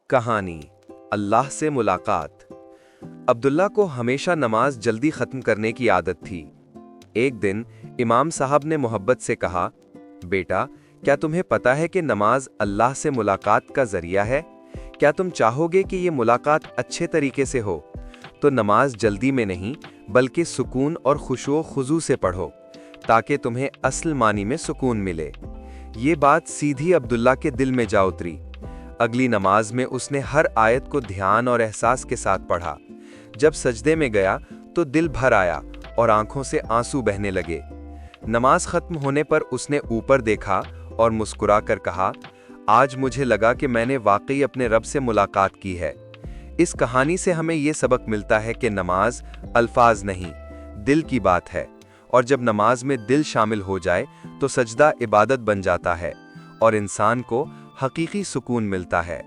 कहानी अल्लाह से मुलाकात। अब्दुल्ला को हमेशा नमाज जल्दी खत्म करने की आदत थी। एक दिन इमाम साहब ने मोहब्बत से कहा, बेटा, क्या तुम्हें पता है कि नमाज अल्लाह से मुलाकात का जरिया है? क्या तुम चाहोगे कि ये मुलाकात अच्छे तरीके से हो तो नमाज जल्दी में नहीं बल्कि सुकून और खुशो खुजू से पढ़ो, ताकि तुम्हें असल मानी में सुकून मिले। ये बात सीधी अब्दुल्ला के दिल में जा उतरी। अगली नमाज में उसने हर आयत को ध्यान और एहसास के साथ पढ़ा। जब सजदे में गया तो दिल भर आया और आंखों से आंसू बहने लगे। नमाज खत्म होने पर उसने ऊपर देखा और मुस्कुराकर कहा, आज मुझे लगा कि मैंने वाकई अपने रब से मुलाकात की है। इस कहानी से हमें यह सबक मिलता है कि नमाज अल्फाज नहीं, दिल की बात है, और जब नमाज में दिल शामिल हो जाए तो सजदा इबादत बन जाता है और इंसान को हकीकी सुकून मिलता है।